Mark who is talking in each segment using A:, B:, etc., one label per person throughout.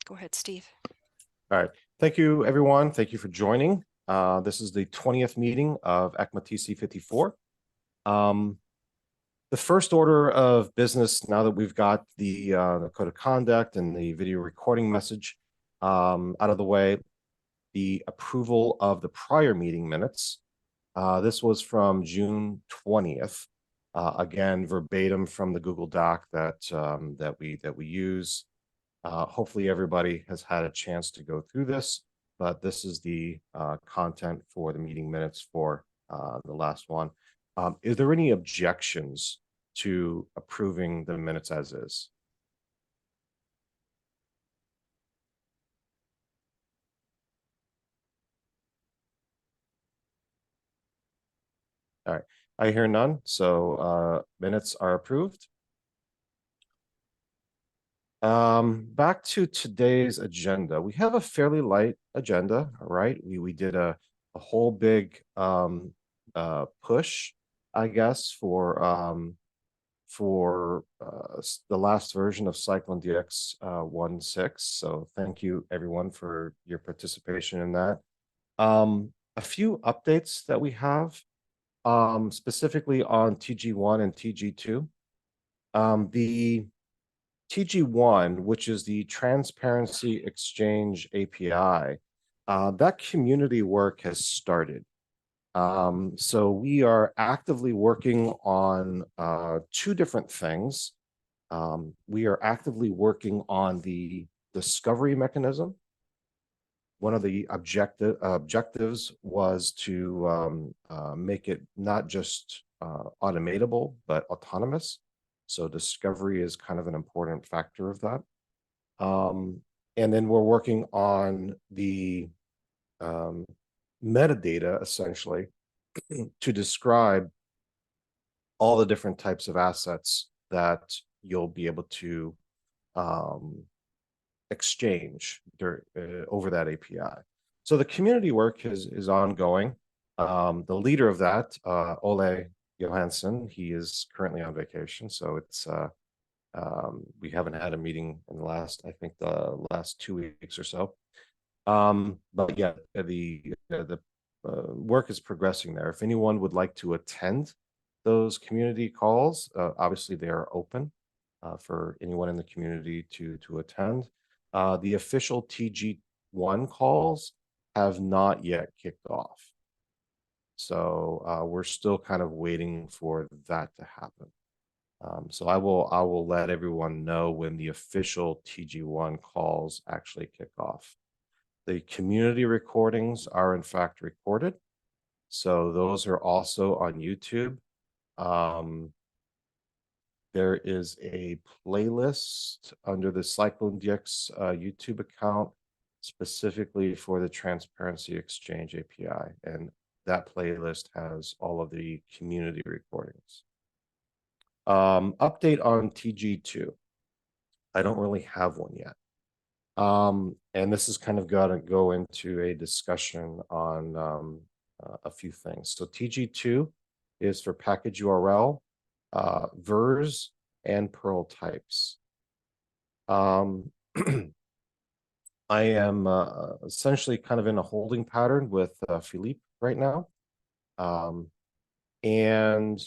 A: Go ahead, Steve.
B: All right. Thank you, everyone. Thank you for joining. This is the 20th meeting of Ecma TC54. The first order of business, now that we've got the code of conduct and the video recording message out of the way, the approval of the prior meeting minutes. This was from June 20th. Again, verbatim from the Google Doc that we use. Hopefully everybody has had a chance to go through this, but this is the content for the meeting minutes for the last one. Is there any objections to approving the minutes as is? All right, I hear none, so minutes are approved. Back to today's agenda. We have a fairly light agenda, all right? We did a whole big push, I guess, for the last version of CycloneDX 1.6. So thank you everyone for your participation in that. A few updates that we have, specifically on TG1 and TG2. The TG1, which is the Transparency Exchange API, that community work has started. So we are actively working on two different things. We are actively working on the discovery mechanism. One of the objectives was to make it not just automatable, but autonomous. So discovery is kind of an important factor of that. And then we're working on the metadata, essentially, to describe all the different types of assets that you'll be able to exchange over that API. So the community work is ongoing. The leader of that, Ole Johansson, he is currently on vacation, so it's we haven't had a meeting in the last 2 weeks or so. But yeah, the work is progressing there. If anyone would like to attend those community calls, obviously they are open for anyone in the community to attend. The official TG1 calls have not yet kicked off. So we're still kind of waiting for that to happen. So I will let everyone know when the official TG1 calls actually kick off. The community recordings are in fact recorded. So those are also on YouTube. There is a playlist under the CycloneDX YouTube account specifically for the Transparency Exchange API. And that playlist has all of the community recordings. Update on TG2. I don't really have one yet. And this is kind of got to go into a discussion on a few things. So TG2 is for package URL, VERS, and Perl types. I am essentially kind of in a holding pattern with Philippe right now. And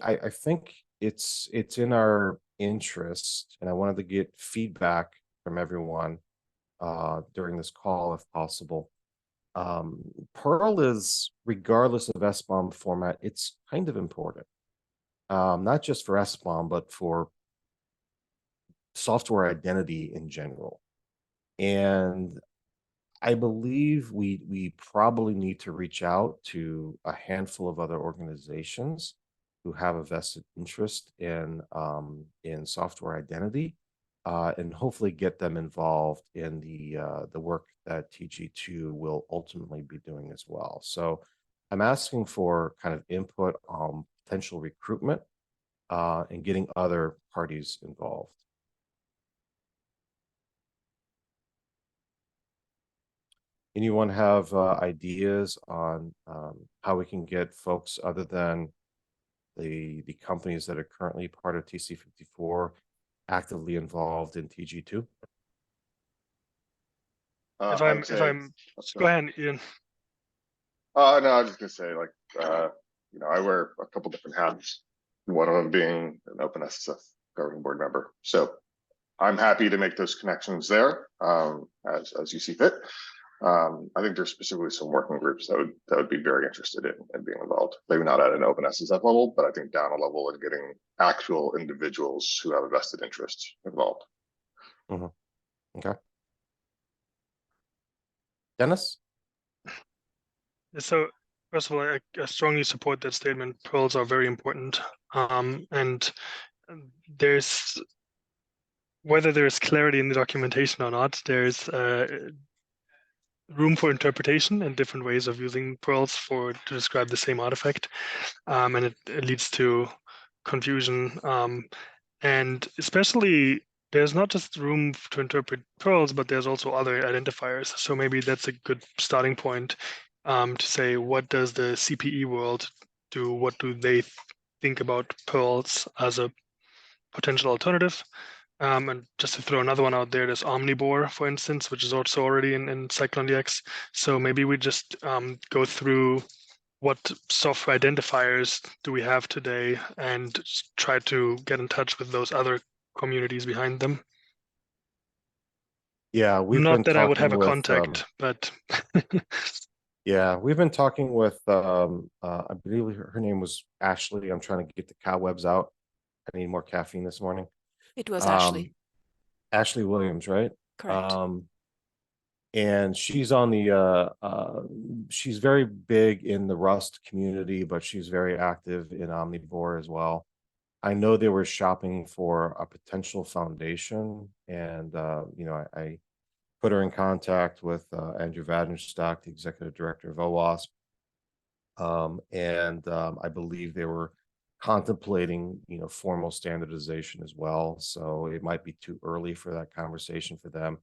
B: I think it's in our interest, and I wanted to get feedback from everyone during this call if possible. Perl is, regardless of SBOM format, it's kind of important. Not just for SBOM, but for software identity in general. And I believe we probably need to reach out to a handful of other organizations who have a vested interest in software identity, and hopefully get them involved in the work that TG2 will ultimately be doing as well. So I'm asking for kind of input on potential recruitment and getting other parties involved. Anyone have ideas on how we can get folks other than the companies that are currently part of TC54 actively involved in TG2?
A: I
C: If
A: would say,
C: I'm go ahead, Ian.
A: no, I was just gonna say, like, I wear a couple different hats. One of them being an OpenSSF governing board member. So I'm happy to make those connections there, as you see fit. I think there's specifically some working groups that would be very interested in being involved. Maybe not at an OpenSSF level, but I think down a level and getting actual individuals who have a vested interest involved.
B: Mhm. Okay. Dennis?
C: So first of all, I strongly support that statement. Pearls are very important, and there's whether there's clarity in the documentation or not, there's room for interpretation and different ways of using pearls to describe the same artifact, and it leads to confusion. And especially, there's not just room to interpret pearls, but there's also other identifiers. So maybe that's a good starting point to say, what does the CPE world do? What do they think about pearls as a potential alternative? And just to throw another one out there, there's Omnivore, for instance, which is also already in CycloneDX. So maybe we just go through what software identifiers do we have today and try to get in touch with those other communities behind them.
B: Yeah, we've
C: Not
B: been
C: that I would have
B: talking
C: a
B: with
C: contact, but
B: yeah, we've been talking with I believe her name was Ashley. I'm trying to get the cobwebs out. I need more caffeine this morning.
D: It was
B: Um,
D: Ashley,
B: Ashley Williams, right?
D: correct.
B: And she's on the she's very big in the Rust community, but she's very active in Omnivore as well. I know they were shopping for a potential foundation, and I put her in contact with Andrew Vadenstock, the executive director of OWASP, and I believe they were contemplating, formal standardization as well. So it might be too early for that conversation for them.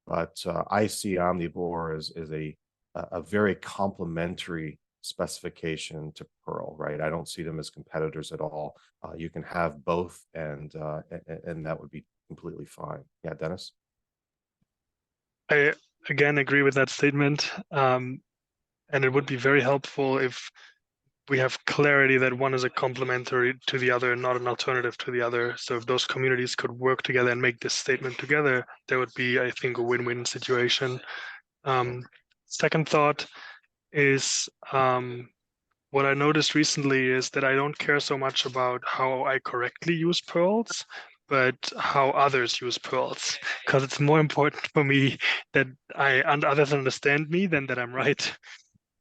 B: But I see Omnivore as a very complementary specification to Perl, right? I don't see them as competitors at all. You can have both, and that would be completely fine. Yeah, Dennis?
C: I again agree with that statement. And it would be very helpful if we have clarity that one is a complementary to the other, not an alternative to the other. So if those communities could work together and make this statement together, that would be, I think, a win-win situation. Second thought is what I noticed recently is that I don't care so much about how I correctly use pearls, but how others use pearls, because it's more important for me that others understand me than that I'm right.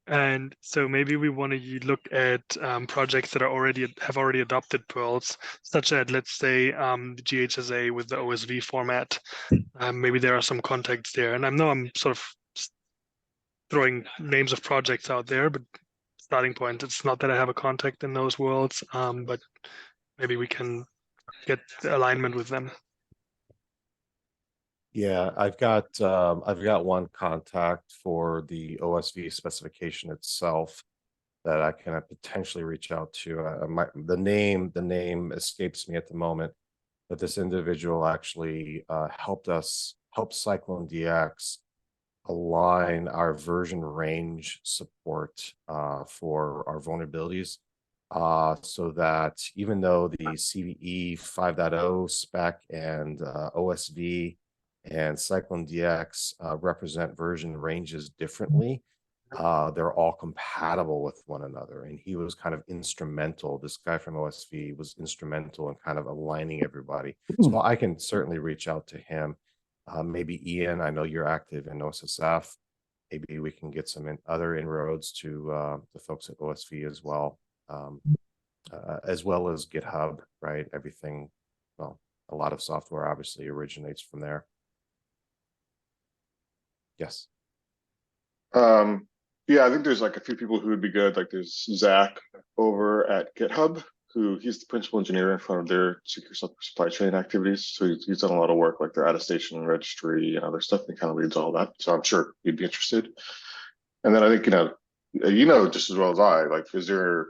C: And so maybe we want to look at projects that have already adopted pearls, such as, let's say, the GHSA with the OSV format. Maybe there are some contacts there, and I know I'm sort of throwing names of projects out there, but starting point, it's not that I have a contact in those worlds, but maybe we can get the alignment with them.
B: Yeah, I've got one contact for the OSV specification itself that I can potentially reach out to. The name escapes me at the moment, but this individual actually help CycloneDX align our version range support for our vulnerabilities, so that even though the CVE 5.0 spec and OSV and CycloneDX represent version ranges differently, they're all compatible with one another. And he was kind of instrumental. This guy from OSV was instrumental in kind of aligning everybody. So I can certainly reach out to him. Maybe Ian, I know you're active in OSSF. Maybe we can get some other inroads to the folks at OSV as well, as well as GitHub, right? Everything, well, a lot of software obviously originates from there. Yes.
A: Yeah, I think there's like a few people who would be good. Like there's Zach over at GitHub, he's the principal engineer in front of their secure supply chain activities. So he's done a lot of work like their attestation registry and other stuff. And he kind of leads all that. So I'm sure he'd be interested. And then I think, just as well as I, like, is there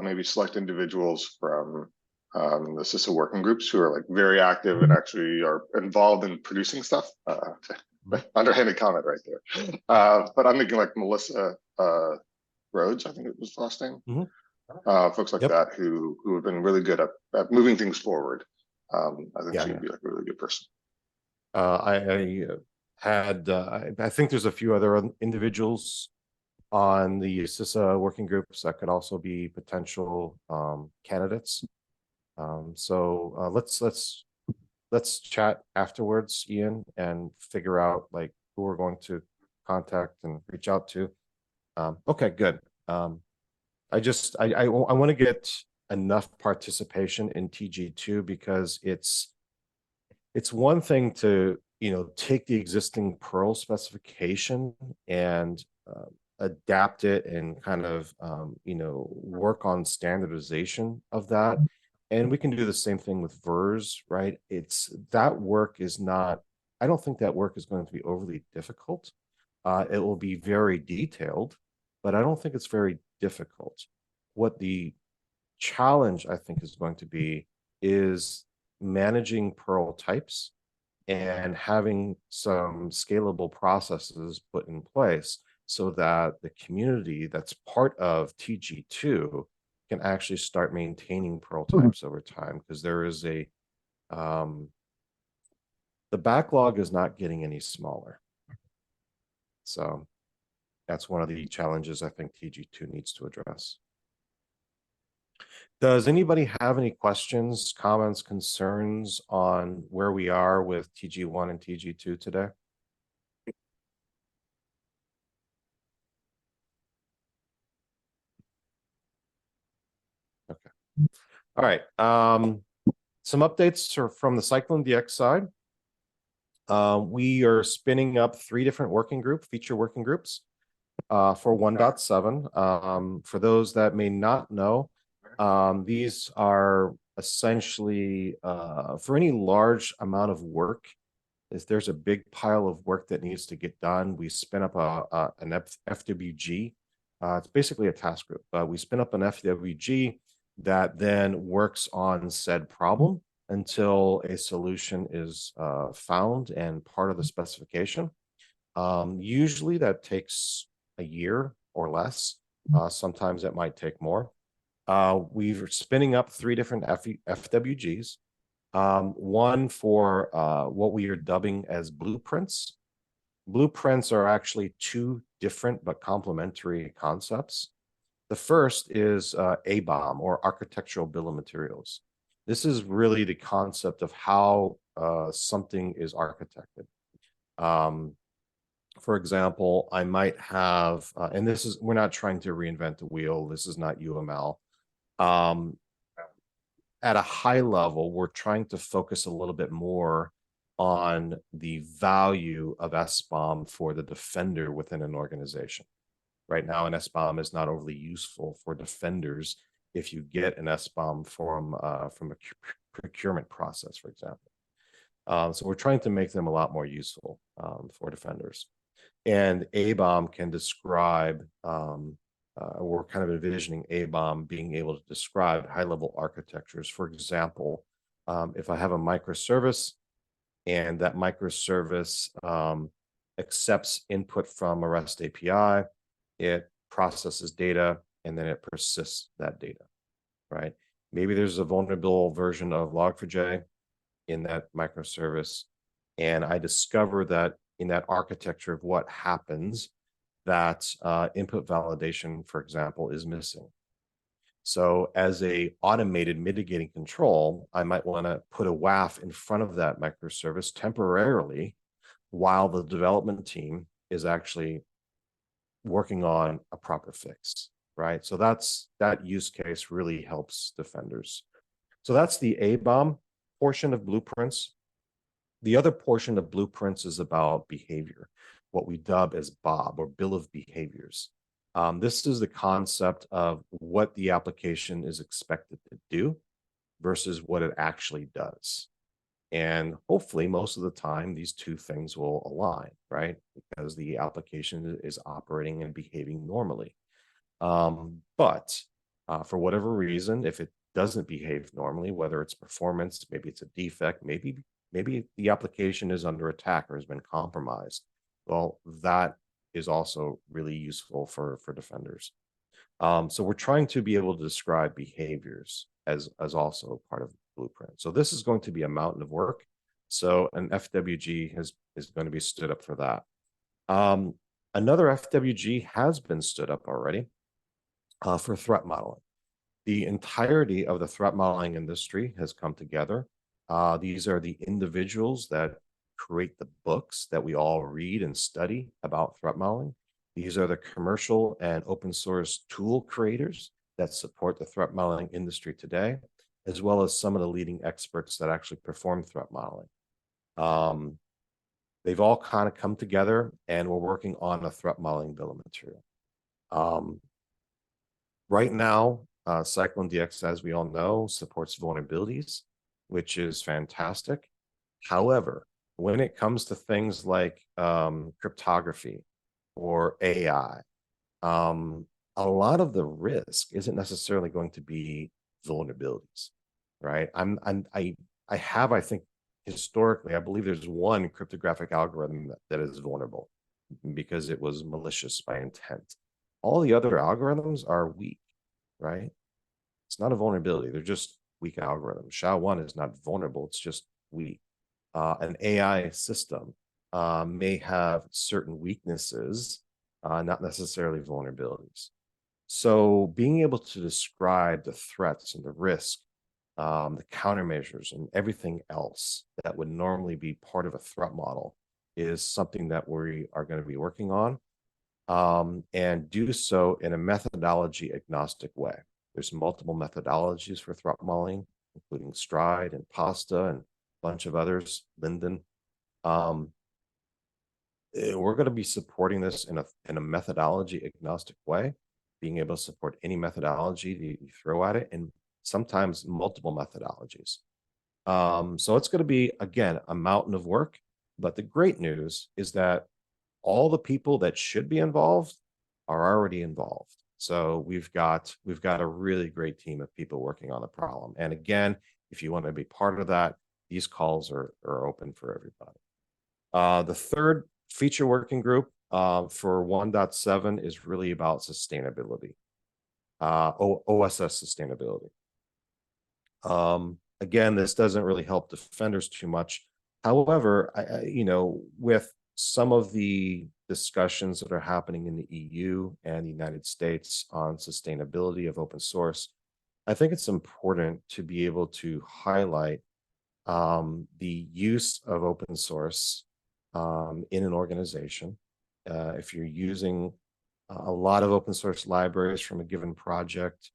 A: maybe select individuals from the CISA working groups who are like very active and actually are involved in producing stuff? underhanded comment right there. But I'm thinking like Melissa Rhodes, I think it was the last name.
B: Mhm.
A: Folks like
B: Yep.
A: that who have been really good at moving things forward. I think
B: Yeah,
A: she
B: yeah.
A: would be like a really good person.
B: I think there's a few other individuals on the CISA working groups that could also be potential candidates. So let's chat afterwards, Ian, and figure out like who we're going to contact and reach out to. Okay, good. I want to get enough participation in TG2 because it's one thing to, take the existing Perl specification and adapt it and kind of, work on standardization of that. And we can do the same thing with VERS, right? That work is not, I don't think that work is going to be overly difficult. It will be very detailed, but I don't think it's very difficult. What the challenge I think is going to be is managing Perl types and having some scalable processes put in place so that the community that's part of TG2 can actually start maintaining Perl types over time, because there is the backlog is not getting any smaller. So that's one of the challenges I think TG2 needs to address. Does anybody have any questions, comments, concerns on where we are with TG1 and TG2 today? Okay. All right. Some updates from the CycloneDX side. We are spinning up 3 different feature working groups for 1.7. For those that may not know, these are essentially for any large amount of work. If there's a big pile of work that needs to get done, we spin up an FWG. It's basically a task group. We spin up an FWG that then works on said problem until a solution is found and part of the specification. Usually that takes a year or less. Sometimes it might take more. We're spinning up 3 different FWGs. One for what we are dubbing as blueprints. Blueprints are actually 2 different but complementary concepts. The first is ABOM, or Architectural Bill of Materials. This is really the concept of how something is architected. For example, I might have, and we're not trying to reinvent the wheel. This is not UML. At a high level, we're trying to focus a little bit more on the value of SBOM for the defender within an organization. Right now, an SBOM is not overly useful for defenders if you get an SBOM from a procurement process, for example. So we're trying to make them a lot more useful for defenders. And ABOM can describe, we're kind of envisioning ABOM being able to describe high-level architectures. For example, if I have a microservice and that microservice accepts input from a REST API, it processes data, and then it persists that data, right? Maybe there's a vulnerable version of Log4j in that microservice, and I discover that in that architecture of what happens, that input validation, for example, is missing. So as a automated mitigating control, I might want to put a WAF in front of that microservice temporarily while the development team is actually working on a proper fix, right? So that use case really helps defenders. So that's the ABOM portion of blueprints. The other portion of blueprints is about behavior, what we dub as BOB, or Bill of Behaviors. This is the concept of what the application is expected to do versus what it actually does. And hopefully, most of the time, these 2 things will align, right? Because the application is operating and behaving normally. But for whatever reason, if it doesn't behave normally, whether it's performance, maybe it's a defect, maybe maybe the application is under attack or has been compromised. Well, that is also really useful for defenders. So we're trying to be able to describe behaviors as also part of the blueprint. So this is going to be a mountain of work. So an FWG is going to be stood up for that. Another FWG has been stood up already for threat modeling. The entirety of the threat modeling industry has come together. These are the individuals that create the books that we all read and study about threat modeling. These are the commercial and open source tool creators that support the threat modeling industry today, as well as some of the leading experts that actually perform threat modeling. They've all kind of come together, and we're working on a threat modeling bill of material. Right now, CycloneDX, as we all know, supports vulnerabilities, which is fantastic. However, when it comes to things like cryptography or AI, a lot of the risk isn't necessarily going to be vulnerabilities, right? I think historically, I believe there's one cryptographic algorithm that is vulnerable because it was malicious by intent. All the other algorithms are weak, right? It's not a vulnerability. They're just weak algorithms. SHA-1 is not vulnerable. It's just weak. An AI system may have certain weaknesses, not necessarily vulnerabilities. So being able to describe the threats and the risk, the countermeasures and everything else that would normally be part of a threat model is something that we are going to be working on, and do so in a methodology agnostic way. There's multiple methodologies for threat modeling, including Stride and Pasta and a bunch of others, Linden. We're going to be supporting this in a methodology agnostic way, being able to support any methodology that you throw at it, and sometimes multiple methodologies. So it's going to be, again, a mountain of work. But the great news is that all the people that should be involved are already involved. So we've got a really great team of people working on the problem. And again, if you want to be part of that, these calls are open for everybody. The third feature working group for 1.7 is really about sustainability, OSS sustainability. Again, this doesn't really help defenders too much. However, with some of the discussions that are happening in the EU and the United States on sustainability of open source, I think it's important to be able to highlight the use of open source in an organization. If you're using a lot of open source libraries from a given project,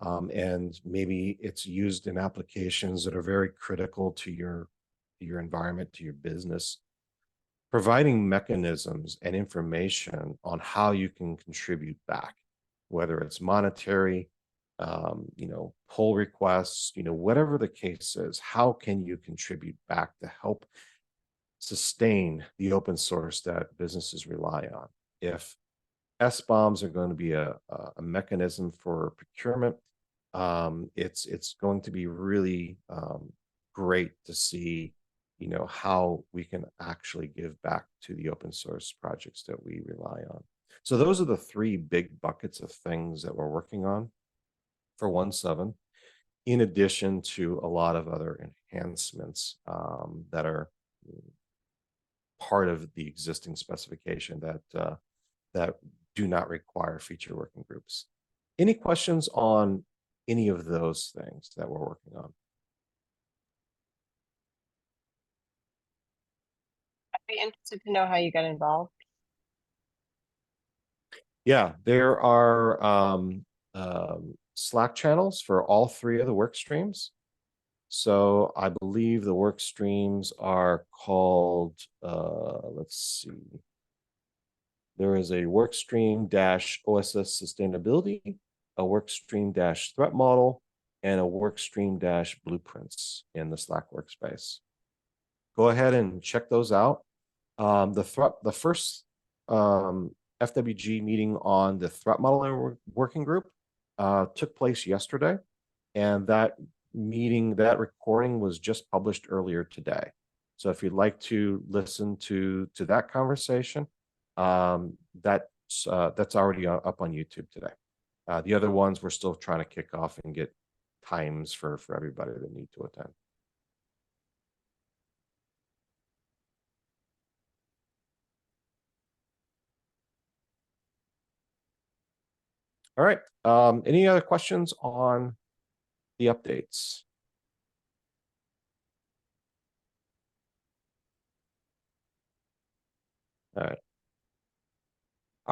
B: and maybe it's used in applications that are very critical to your environment, to your business, providing mechanisms and information on how you can contribute back, whether it's monetary, pull requests, whatever the case is, how can you contribute back to help sustain the open source that businesses rely on? If SBOMs are going to be a mechanism for procurement, it's going to be really great to see how we can actually give back to the open source projects that we rely on. So those are the three big buckets of things that we're working on for 1.7, in addition to a lot of other enhancements that are part of the existing specification that do not require feature working groups. Any questions on any of those things that we're working on?
D: I'd be interested to know how you got involved.
B: Yeah, there are Slack channels for all three of the work streams. So I believe the work streams are called, let's see. There is a work stream -OSS sustainability, a work stream -threat model, and a work stream -blueprints in the Slack workspace. Go ahead and check those out. The first FWG meeting on the threat modeling working group took place yesterday, and that recording was just published earlier today. So if you'd like to listen to that conversation, that's already up on YouTube today. The other ones we're still trying to kick off and get times for everybody that need to attend. All right. Any other questions on the updates? All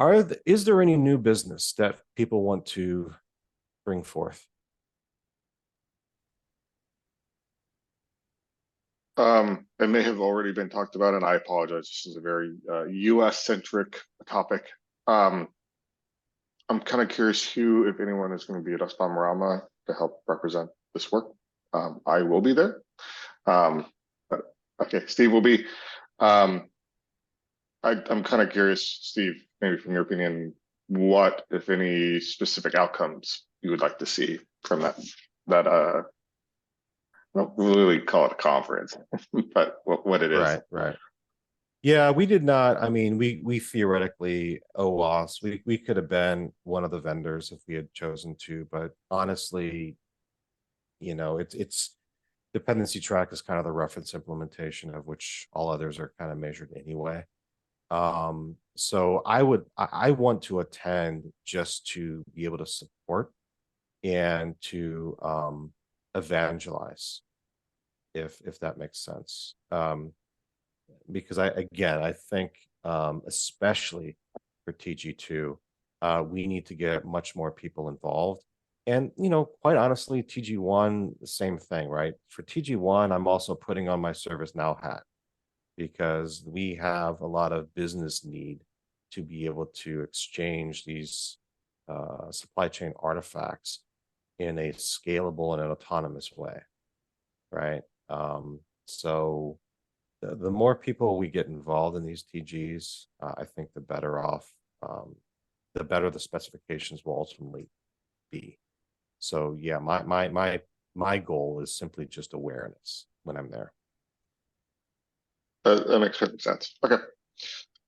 B: right. Is there any new business that people want to bring forth?
A: It may have already been talked about, and I apologize. This is a very US centric topic. I'm kind of curious who, if anyone, is going to be at SBOM-RAMA to help represent this work. I will be there. But, okay, Steve will be. I'm kind of curious, Steve, maybe from your opinion, what, if any, specific outcomes you would like to see from that I don't really call it a conference, but what it is.
B: Right. Yeah, we did not. I mean, we theoretically, OWASP, we could have been one of the vendors if we had chosen to, but honestly, it's dependency track is kind of the reference implementation of which all others are kind of measured anyway. So I want to attend just to be able to support and to evangelize, if that makes sense. Because I think especially for TG2, we need to get much more people involved. And quite honestly, TG1, the same thing, right? For TG1, I'm also putting on my ServiceNow hat because we have a lot of business need to be able to exchange these supply chain artifacts in a scalable and an autonomous way, right? So the more people we get involved in these TGs, I think the better off, the better the specifications will ultimately be. So yeah, my goal is simply just awareness when I'm there.
A: That makes perfect sense. Okay.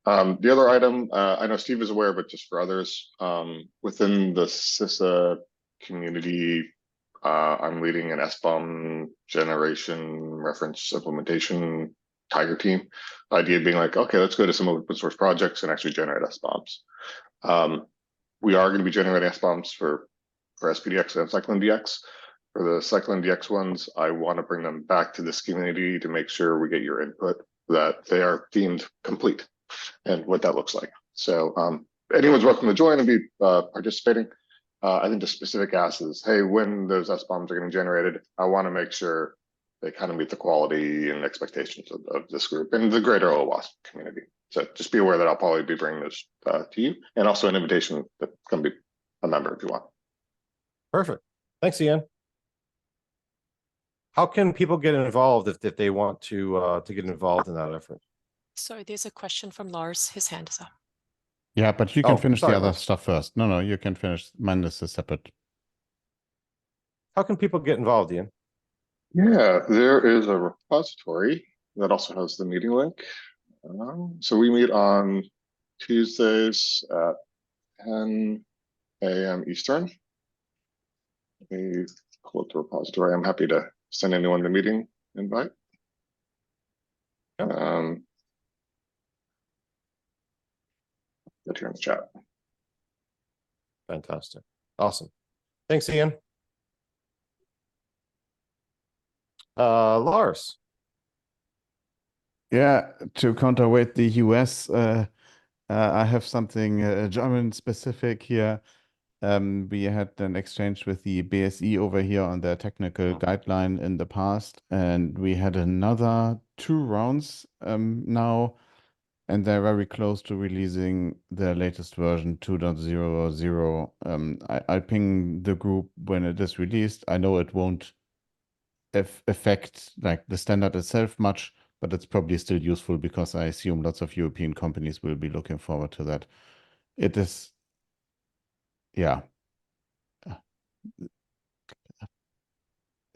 A: The other item, I know Steve is aware, but just for others, within the CISA community, I'm leading an SBOM generation reference implementation Tiger team. The idea being like, okay, let's go to some open source projects and actually generate SBOMs. We are going to be generating SBOMs for SPDX and CycloneDX. For the CycloneDX ones, I want to bring them back to this community to make sure we get your input that they are deemed complete and what that looks like. So anyone's welcome to join and be participating. I think the specific ask is, hey, when those SBOMs are getting generated, I want to make sure they kind of meet the quality and expectations of this group and the greater OWASP community. So just be aware that I'll probably be bringing this to you, and also an invitation that can be a member if you want.
B: Perfect. Thanks, Ian. How can people get involved if they want to get involved in that effort?
E: Sorry, there's a question from Lars. His hand is up.
F: Yeah, but you can finish the other
B: Lars.
F: stuff first. No, you can finish. Mine is a separate.
B: How can people get involved, Ian?
A: Yeah, there is a repository that also has the meeting link. So we meet on Tuesdays at 10 a.m. Eastern. Let me pull up the repository. I'm happy to send anyone the meeting invite.
B: Yep.
A: Get here in the chat.
B: Fantastic. Awesome. Thanks, Ian. Lars.
F: Yeah, to counterweight the US, I have something German specific here. We had an exchange with the BSE over here on their technical guideline in the past, and we had another 2 rounds now, and they're very close to releasing their latest version 2.0.0. I'll ping the group when it is released. I know it won't affect like the standard itself much, but it's probably still useful because I assume lots of European companies will be looking forward to that. It is, yeah.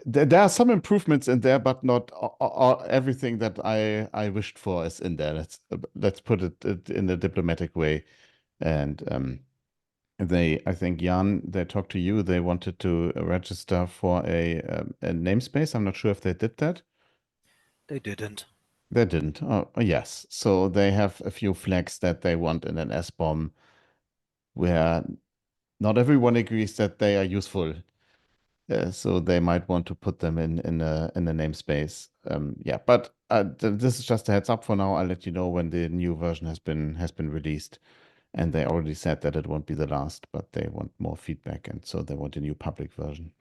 F: There are some improvements in there, but not everything that I wished for is in there. Let's put it in a diplomatic way. And I think Jan, they talked to you. They wanted to register for a namespace. I'm not sure if they did that.
G: They didn't.
F: They didn't. Oh, yes. So they have a few flags that they want in an SBOM where not everyone agrees that they are useful. So they might want to put them in a namespace. Yeah, but this is just a heads up for now. I'll let you know when the new version has been released. And they already said that it won't be the last, but they want more feedback, and so they want a new public version.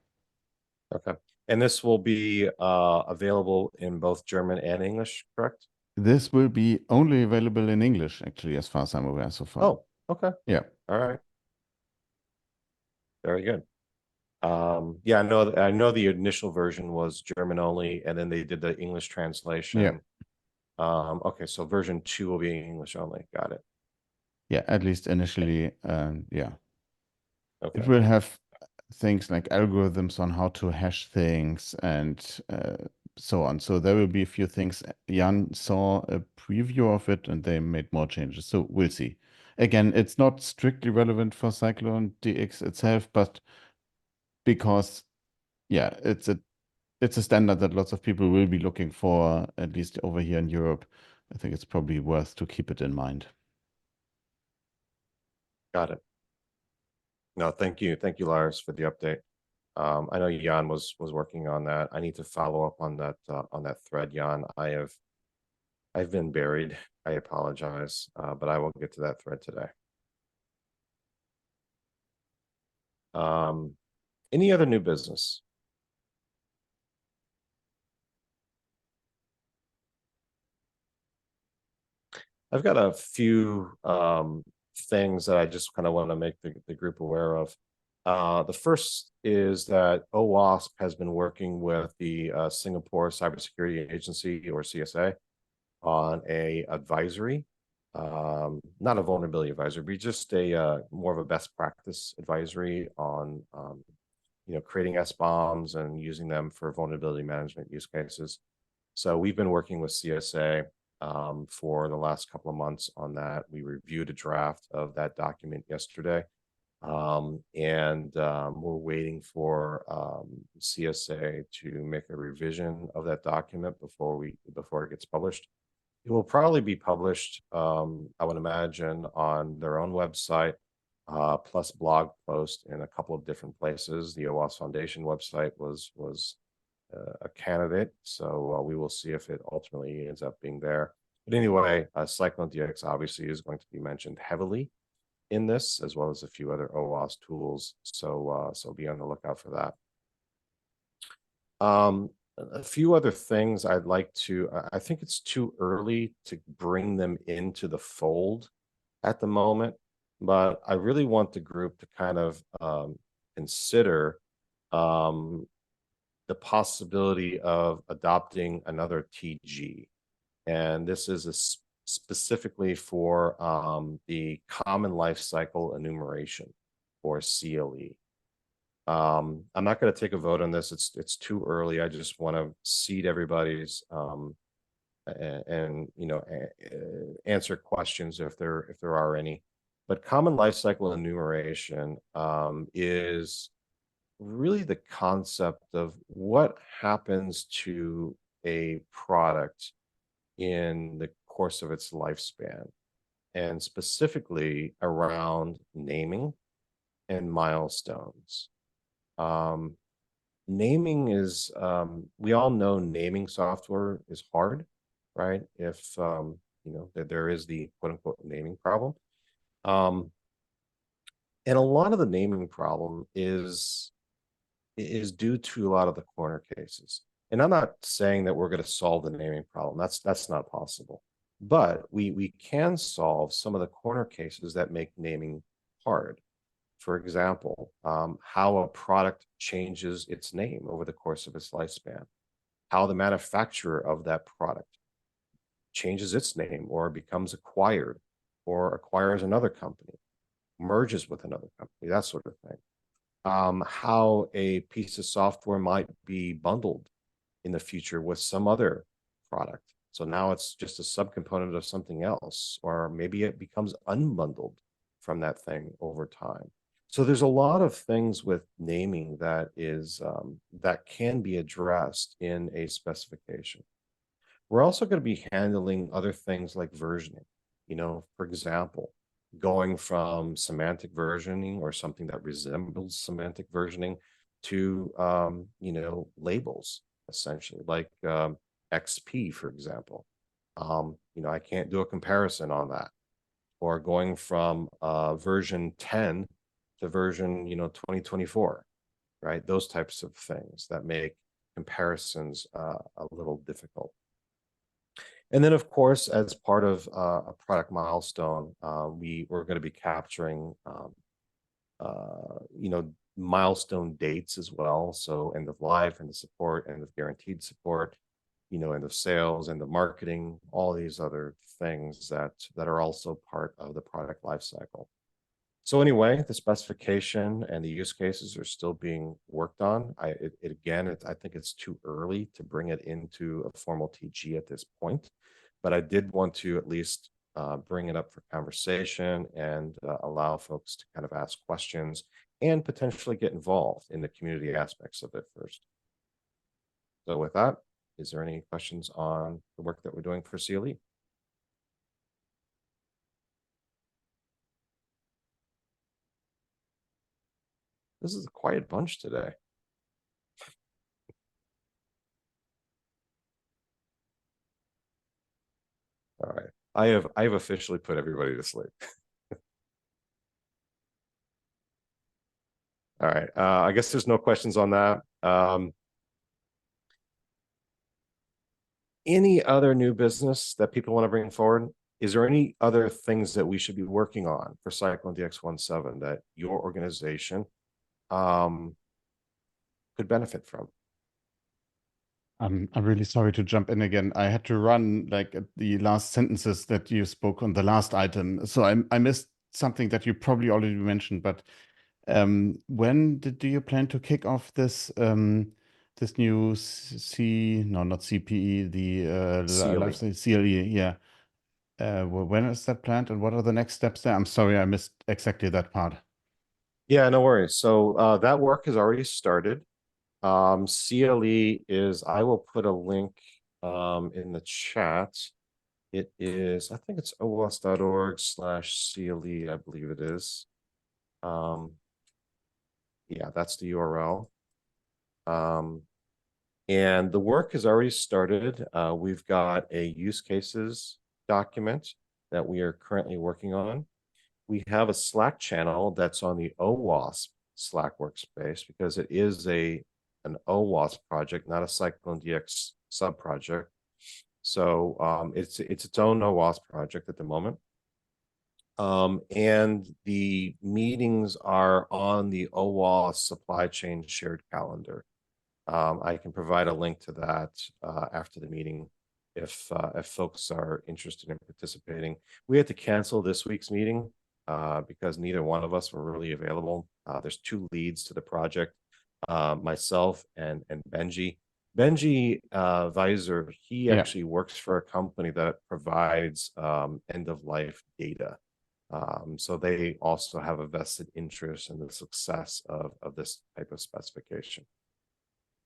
B: Okay. And this will be available in both German and English, correct?
F: This will be only available in English, actually, as far as I'm aware so far.
B: Oh, okay.
F: Yeah.
B: All right. Very good. Yeah, I know the initial version was German only, and then they did the English translation.
F: Yeah.
B: Okay, so version 2 will be English only. Got it.
F: Yeah, at least initially, yeah.
B: Okay.
F: It will have things like algorithms on how to hash things and so on. So there will be a few things. Jan saw a preview of it and they made more changes. So we'll see. Again, it's not strictly relevant for CycloneDX itself, but because, yeah, it's a standard that lots of people will be looking for, at least over here in Europe. I think it's probably worth to keep it in mind.
B: Got it. No, thank you. Thank you, Lars, for the update. I know Jan was working on that. I need to follow up on that thread, Jan. I've been buried. I apologize, but I will get to that thread today. Any other new business? I've got a few things that I just kind of want to make the group aware of. The first is that OWASP has been working with the Singapore Cybersecurity Agency, or CSA, on a advisory, not a vulnerability advisory, but just a more of a best practice advisory on creating SBOMs and using them for vulnerability management use cases. So we've been working with CSA for the last couple of months on that. We reviewed a draft of that document yesterday, and we're waiting for CSA to make a revision of that document before it gets published. It will probably be published, I would imagine, on their own website, plus blog post in a couple of different places. The OWASP Foundation website was a candidate, so we will see if it ultimately ends up being there. But anyway, CycloneDX obviously is going to be mentioned heavily in this, as well as a few other OWASP tools. So be on the lookout for that. A few other things I'd like to. I think it's too early to bring them into the fold at the moment, but I really want the group to kind of consider the possibility of adopting another TG. And this is specifically for the common life cycle enumeration, or CLE. I'm not going to take a vote on this. It's too early. I just want to seed everybody's and answer questions if there are any. But common life cycle enumeration is really the concept of what happens to a product in the course of its lifespan, and specifically around naming and milestones. Naming is, we all know naming software is hard, right? If, there is the quote unquote naming problem. And a lot of the naming problem is due to a lot of the corner cases. And I'm not saying that we're going to solve the naming problem. That's not possible. But we can solve some of the corner cases that make naming hard. For example, how a product changes its name over the course of its lifespan, how the manufacturer of that product changes its name or becomes acquired or acquires another company, merges with another company, that sort of thing. how a piece of software might be bundled in the future with some other product. So now it's just a subcomponent of something else, or maybe it becomes unbundled from that thing over time. So there's a lot of things with naming that is that can be addressed in a specification. We're also going to be handling other things like versioning. You know, for example, going from semantic versioning or something that resembles semantic versioning to you know, labels, essentially, like XP, for example. You know, I can't do a comparison on that. Or going from version 10 to version, you know, 2024, right? Those types of things that make comparisons a little difficult. And then, of course, as part of a product milestone, we're going to be capturing, you know, milestone dates as well. So end of life, end of support, end of guaranteed support, you know, end of sales, end of marketing, all these other things that are also part of the product lifecycle. So anyway, the specification and the use cases are still being worked on. I think it's too early to bring it into a formal TG at this point, but I did want to at least bring it up for conversation and allow folks to kind of ask questions and potentially get involved in the community aspects of it first. So with that, is there any questions on the work that we're doing for CLE? This is a quiet bunch today. All right. I've officially put everybody to sleep. All right. I guess there's no questions on that. Any other new business that people want to bring forward? Is there any other things that we should be working on for CycloneDX 17 that your organization could benefit from?
F: I'm really sorry to jump in again. I had to run like at the last sentences that you spoke on the last item. So I missed something that you probably already mentioned, but when do you plan to kick off this this new not CPE, the
B: CLE.
F: CLE, yeah. When is that planned and what are the next steps there? I'm sorry, I missed exactly that part.
B: Yeah, no worries. So that work has already started. CLE is, I will put a link in the chat. It is, I think it's owas.org/CLE, I believe it is. Yeah, that's the URL. And the work has already started. We've got a use cases document that we are currently working on. We have a Slack channel that's on the OWASP Slack workspace because it is an OWASP project, not a CycloneDX sub-project. So it's its own OWASP project at the moment. And the meetings are on the OWASP supply chain shared calendar. I can provide a link to that after the meeting if folks are interested in participating. We had to cancel this week's meeting because neither one of us were really available. There's two leads to the project, myself and Benji. Benji Weiser, he actually works for a company that provides end-of-life data. So they also have a vested interest in the success of this type of specification.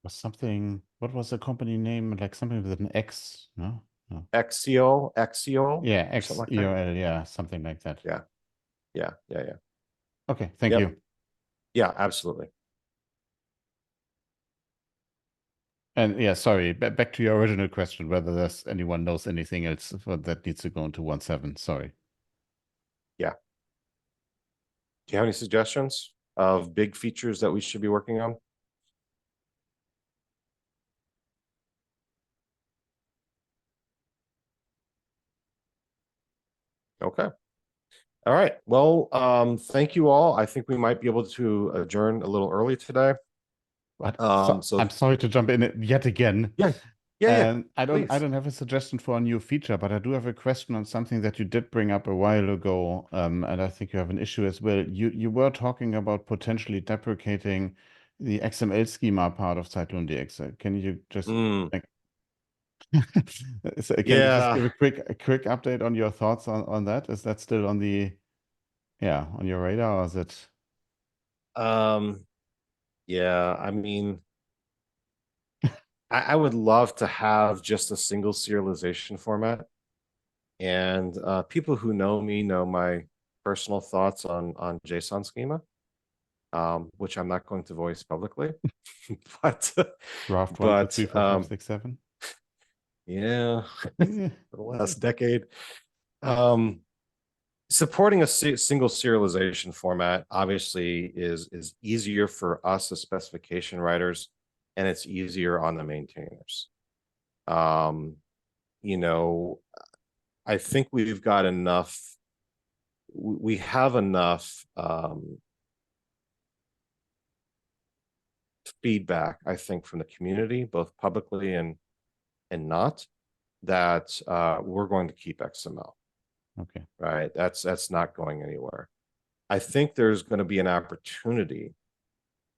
F: Something, what was the company name? Like something with an X, no?
B: Axial?
F: Yeah,
B: Like
F: XEOL, yeah, something like that.
B: Yeah.
F: Okay, thank you.
B: Yeah, absolutely.
F: And yeah, sorry, back to your original question, whether anyone knows anything else that needs to go into 1.7, sorry.
B: Yeah. Do you have any suggestions of big features that we should be working on? Okay. All right. Well, thank you all. I think we might be able to adjourn a little early today.
F: I'm sorry to jump in yet again.
B: Yeah. Yeah,
F: And I don't
B: please.
F: have a suggestion for a new feature, but I do have a question on something that you did bring up a while ago, and I think you have an issue as well. You were talking about potentially deprecating the XML schema part of CycloneDX. Can you just
B: Mm,
F: so can you just
B: yeah.
F: give a quick update on your thoughts on that? Is that still on the on your radar, or is it?
B: Yeah, I mean, I would love to have just a single serialization format. And people who know me know my personal thoughts on JSON schema, which I'm not going to voice publicly. but
F: Draft 1, 2,
B: but
F: 3, 4, 5, 6, 7.
B: yeah,
F: Yeah.
B: for the last decade. Supporting a single serialization format obviously is easier for us as specification writers, and it's easier on the maintainers. You know, I think we've got enough. We have enough feedback, I think, from the community, both publicly and not, that we're going to keep XML.
F: Okay.
B: Right. That's not going anywhere. I think there's going to be an opportunity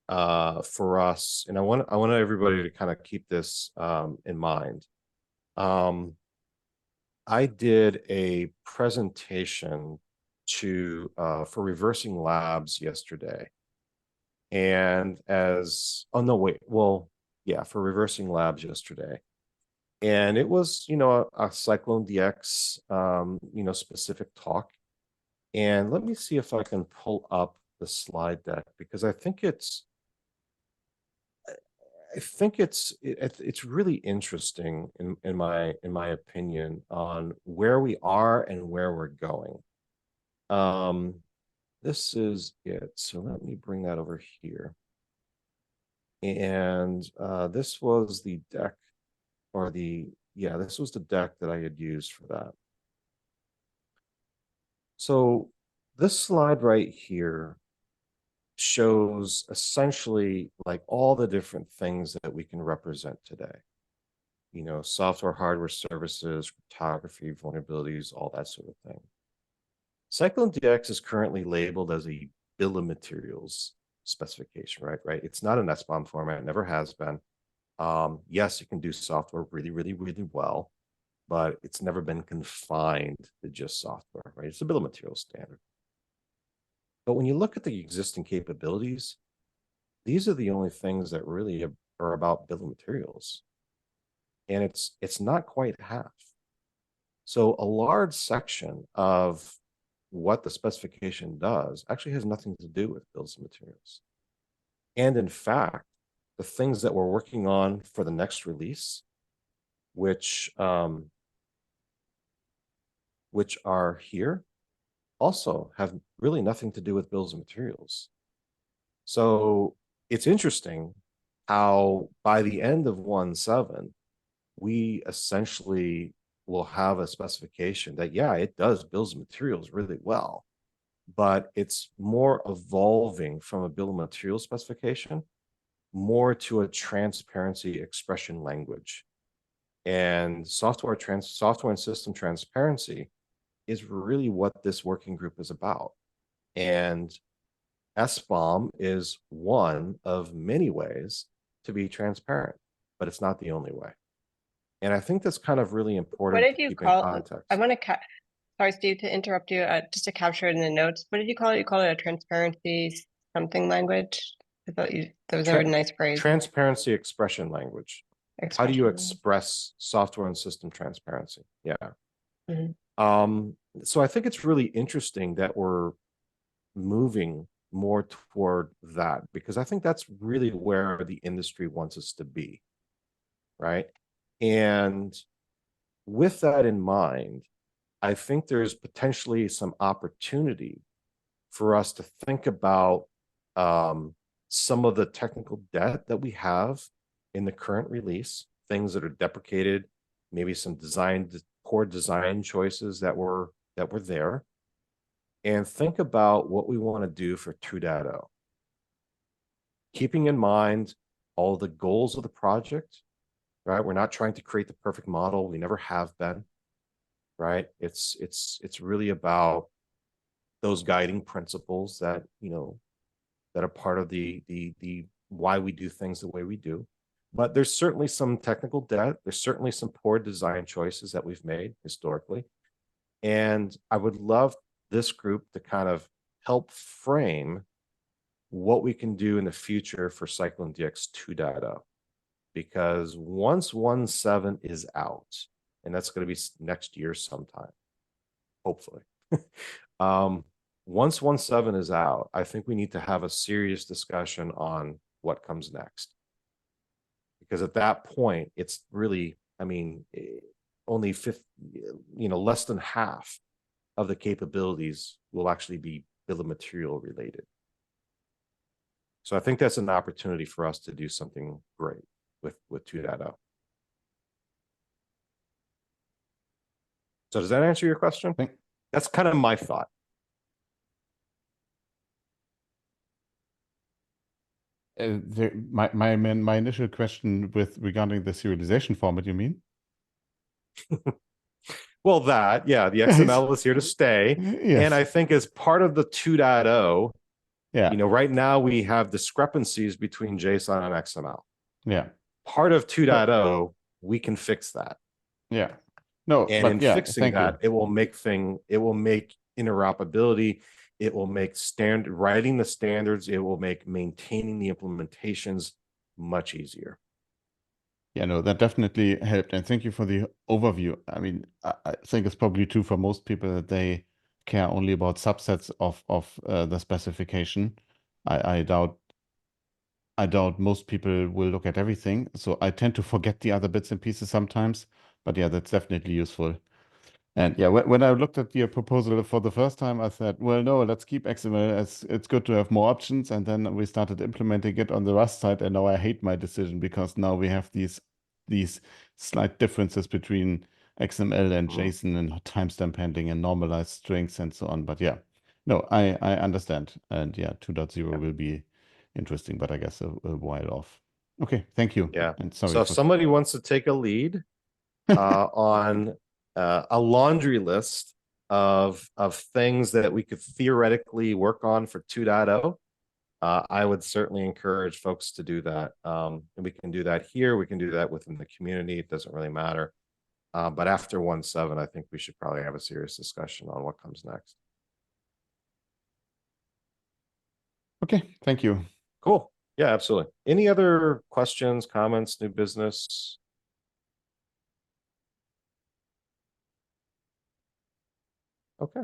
B: for us, and I want everybody to kind of keep this in mind. I did a presentation to for reversing labs yesterday, and for reversing labs yesterday, and it was a CycloneDX specific talk. And let me see if I can pull up the slide deck, because I think it's really interesting in my opinion on where we are and where we're going. This is it. So let me bring that over here. And this was the deck, or this was the deck that I had used for that. So this slide right here shows essentially like all the different things that we can represent today. Software, hardware, services, cryptography, vulnerabilities, all that sort of thing. CycloneDX is currently labeled as a bill of materials specification, right? It's not an SBOM format, it never has been. Yes, you can do software really, really, really well, but it's never been confined to just software, right? It's a bill of materials standard. But when you look at the existing capabilities, these are the only things that really are about bill of materials. And it's not quite half. So a large section of what the specification does actually has nothing to do with bills of materials. And in fact, the things that we're working on for the next release, which are here, also have really nothing to do with bills of materials. So it's interesting how by the end of 1.7, we essentially will have a specification that, it does bills of materials really well, but it's more evolving from a bill of materials specification more to a transparency expression language. And software and system transparency is really what this working group is about. And SBOM is one of many ways to be transparent, but it's not the only way. And I think that's kind of really important
D: What did
B: to
D: you
B: keep
D: call?
B: in context.
D: I want to. Sorry, Steve, to interrupt you. Just to capture it in the notes. What did you call it? You call it a transparency something language. I thought that was a nice phrase.
B: Transparency expression language. How do you
D: Expression.
B: express software and system transparency? Yeah.
D: Mhm.
B: So I think it's really interesting that we're moving more toward that, because I think that's really where the industry wants us to be, right? And with that in mind, I think there's potentially some opportunity for us to think about some of the technical debt that we have in the current release, things that are deprecated, maybe some core design choices that were there, and think about what we want to do for 2.0. Keeping in mind all the goals of the project, right? We're not trying to create the perfect model. We never have been, right? It's really about those guiding principles that, you know, that are part of the why we do things the way we do. But there's certainly some technical debt. There's certainly some poor design choices that we've made historically. And I would love this group to kind of help frame what we can do in the future for CycloneDX 2.0. Because once 1.7 is out, and that's going to be next year sometime, hopefully. Once 1.7 is out, I think we need to have a serious discussion on what comes next. Because at that point, it's really, I mean, only less than half of the capabilities will actually be bill of material related. So I think that's an opportunity for us to do something great with 2.0. So does that answer your question? That's kind of my thought.
F: My initial question regarding the serialization format, you mean?
B: Well, the XML is here to stay.
F: Yes.
B: And I think as part of the 2.0,
F: yeah,
B: you know, right now we have discrepancies between JSON and XML.
F: Yeah.
B: Part of 2.0, we can fix that.
F: Yeah. No,
B: And
F: but
B: in
F: yeah,
B: fixing that, it will make interoperability, it will make writing the standards, it will make maintaining the implementations much easier.
F: Yeah, no, that definitely helped. And thank you for the overview. I mean, I think it's probably true for most people that they care only about subsets of the specification. I doubt most people will look at everything. So I tend to forget the other bits and pieces sometimes. But yeah, that's definitely useful. And yeah, when I looked at your proposal for the first time, I said, well, no, let's keep XML. It's good to have more options. And then we started implementing it on the Rust side. And now I hate my decision because now we have these slight differences between XML and JSON and timestamp handling and normalized strings and so on. But yeah, no, I understand. And yeah, 2.0 will be interesting, but I guess a while off. Okay, thank you.
B: Yeah.
F: And sorry
B: so if somebody wants to take a lead on a laundry list of things that we could theoretically work on for 2.0, I would certainly encourage folks to do that. And we can do that here. We can do that within the community. It doesn't really matter. But after 1.7, I think we should probably have a serious discussion on what comes next.
F: Okay, thank you.
B: Cool. Yeah, absolutely. Any other questions, comments, new business? Okay.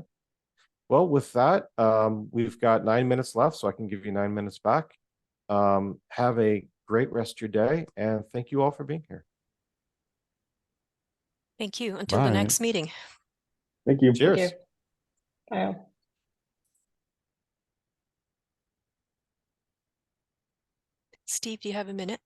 B: Well, with that, we've got 9 minutes left, so I can give you 9 minutes back. Have a great rest of your day, and thank you all for being here.
E: Thank you. Until the next meeting.
A: Thank you.
B: Cheers.
D: Thank you. Bye.
E: Steve, do you have a minute?